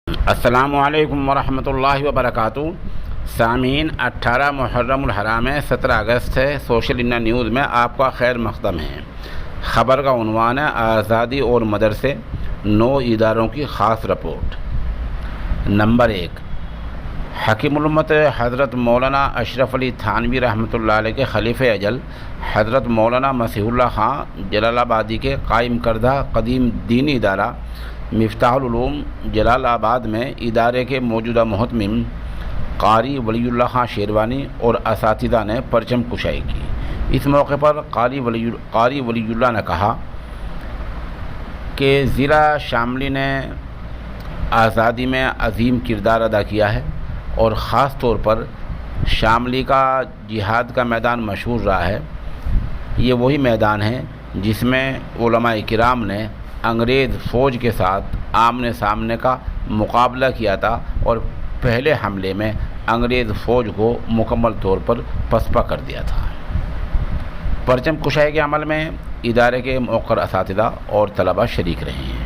السلام علیکم ورحمۃ اللہ وبرکاتہ۔ سامعین، 18 محرم الحرام ہے، 17 اگست ہے۔ سوشل انڈیا نیوز میں آپ کا خیر مقدم ہے۔ خبر کا عنوان ہے آزادی اور مدرسے، 9 اداروں کی خاص رپورٹ۔ نمبر 1، حکیم الامت حضرت مولانا اشرف علی تھانوی رحمۃ اللہ علیہ کے خلیفہ اجل حضرت مولانا مسیح اللہ خان جلال آبادی کے قائم کردہ قدیم دینی ادارہ مفتاح العلوم جلال آباد میں ادارے کے موجودہ محتمم قاری ولی اللہ خان شیروانی اور اساتذہ نے پرچم کشائی کی۔ اس موقع پر قاری ولی اللہ نے کہا کہ ضلع شاملی نے آزادی میں عظیم کردار ادا کیا ہے اور خاص طور پر شاملی کا جہاد کا میدان مشہور رہا ہے۔ یہ وہی میدان ہے جس میں علماء کرام نے انگریز فوج کے ساتھ آمنے سامنے کا مقابلہ کیا تھا اور پہلے حملے میں انگریز فوج کو مکمل طور پر پسپا کر دیا تھا۔ پرچم کشائی کے عمل میں ادارے کے موقر اساتذہ اور طلباء شریک رہے ہیں۔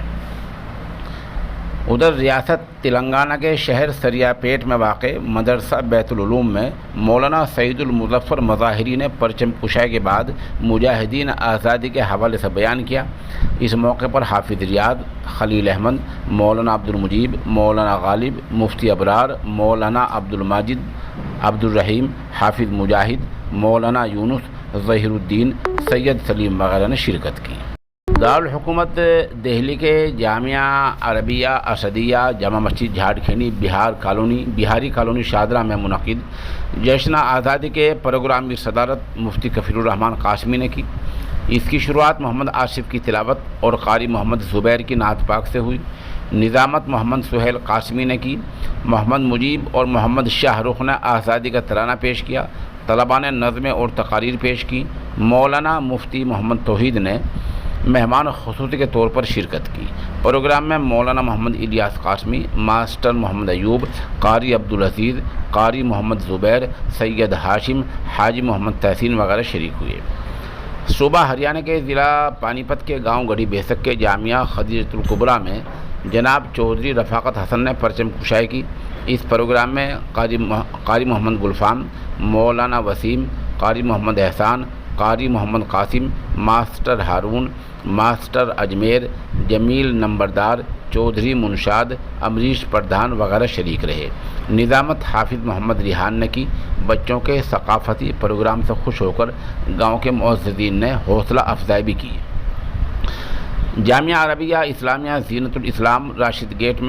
ادھر ریاست تلنگانہ کے شہر سریا پیٹ میں واقع مدرسہ بیت العلوم میں مولانا سعید المظفر مظاہری نے پرچم کشائی کے بعد مجاہدین آزادی کے حوالے سے بیان کیا۔ اس موقع پر حافظ ریاض، خلیل احمد، مولانا عبد المجیب، مولانا غالب، مفتی ابرار، مولانا عبد الماجد، عبد الرحیم، حافظ مجاہد، مولانا یونس، ظہیر الدین، سید سلیم وغیرہ نے شرکت کی۔ دارالحکومت دہلی کے جامعہ عربیہ اسدیہ جامع مسجد جھارکھنڈی بہاری کالونی شاہدرہ میں منعقد جشن آزادی کے پروگرام کی صدارت مفتی کفیل الرحمان قاسمی نے کی۔ اس کی شروعات محمد آصف کی تلاوت اور قاری محمد زبیر کی نعت پاک سے ہوئی۔ نظامت محمد سہیل قاسمی نے کی۔ محمد مجیب اور محمد شاہ رخ نے آزادی کا ترانہ پیش کیا۔ طلباء نے نظمیں اور تقاریر پیش کی۔ مولانا مفتی محمد توحید نے مہمان خصوصی کے طور پر شرکت کی۔ پروگرام میں مولانا محمد الیاس قاسمی، ماسٹر محمد ایوب، قاری عبدالعزیز، قاری محمد زبیر، سید ہاشم، حاجی محمد تحسین وغیرہ شریک ہوئے۔ صوبہ ہریانہ کے ضلع پانی پت کے گاؤں گڑھی بیسک کے جامعہ خدیجۃ الکبریٰ میں جناب چودھری رفاقت حسن نے پرچم کشائی کی۔ اس پروگرام میں قاری محمد گلفام، مولانا وسیم، قاری محمد احسان، قاری محمد قاسم، ماسٹر ہارون، ماسٹر اجمیر، جمیل نمبردار، چودھری منشاد، امریش پردھان وغیرہ شریک رہے۔ نظامت حافظ محمد ریحان نے کی۔ بچوں کے ثقافتی پروگرام سے خوش ہو کر گاؤں کے معززین نے حوصلہ افزائی بھی کی۔ جامعہ عربیہ اسلامیہ زینت الاسلام راشد گیٹ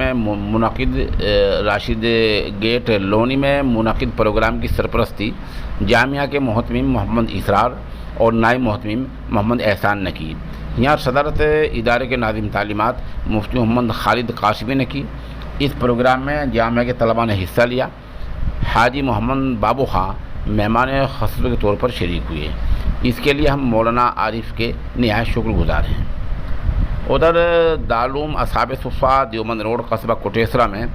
لونی میں منعقد پروگرام کی سرپرستی جامعہ کے محتمم محمد اسرار اور نائب محتمم محمد احسان نے کی۔ یہاں صدارت ادارے کے ناظم تعلیمات مفتی محمد خالد قاسمی نے کی۔ اس پروگرام میں جامعہ کے طلباء نے حصہ لیا۔ حاجی محمد بابو خان مہمان خصوصی کے طور پر شریک ہوئے۔ اس کے لیے ہم مولانا عارف کے نہایت شکر گزار ہیں۔ ادھر دارالعلوم اصحاب صفہ دیوبند روڈ قصبہ کوٹیسرا میں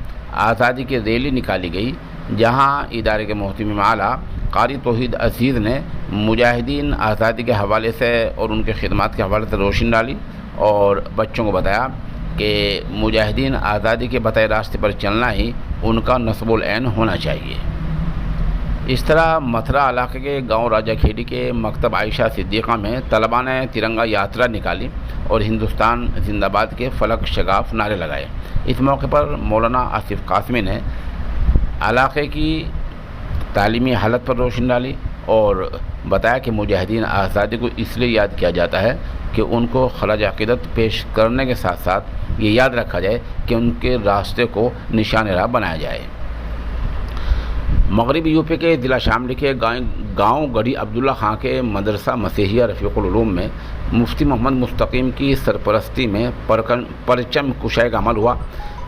آزادی کی ریلی نکالی گئی، جہاں ادارے کے محتمم اعلیٰ قاری توحید عزیز نے مجاہدین آزادی کے حوالے سے اور ان کے خدمات کے حوالے سے روشنی ڈالی اور بچوں کو بتایا کہ مجاہدین آزادی کے بتائے راستے پر چلنا ہی ان کا نصب العین ہونا چاہیے۔ اس طرح متھرا علاقے کے گاؤں راجہ کھیڑی کے مکتب عائشہ صدیقہ میں طلباء نے ترنگا یاترا نکالی اور ہندوستان زندہ باد کے فلک شگاف نعرے لگائے۔ اس موقع پر مولانا آصف قاسمی نے علاقے کی تعلیمی حالت پر روشنی ڈالی اور بتایا کہ مجاہدین آزادی کو اس لیے یاد کیا جاتا ہے کہ ان کو خراج عقیدت پیش کرنے کے ساتھ ساتھ یہ یاد رکھا جائے کہ ان کے راستے کو نشان راہ بنایا جائے۔ مغربی یو پی کے ضلع شاملی کے گاؤں گڑھی عبداللہ خان کے مدرسہ مسیحیہ رفیق العلوم میں مفتی محمد مستقیم کی سرپرستی میں پرچم کشائی کا عمل ہوا۔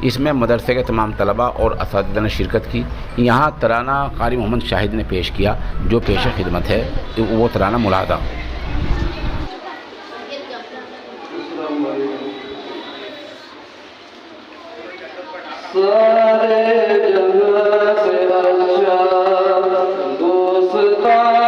اس میں مدرسے کے تمام طلباء اور اساتذہ نے شرکت کی۔ یہاں ترانہ قاری محمد شاہد نے پیش کیا، جو پیش خدمت ہے وہ ترانہ ملاحظہ۔ سارے جہاں سے اچھا دوستاں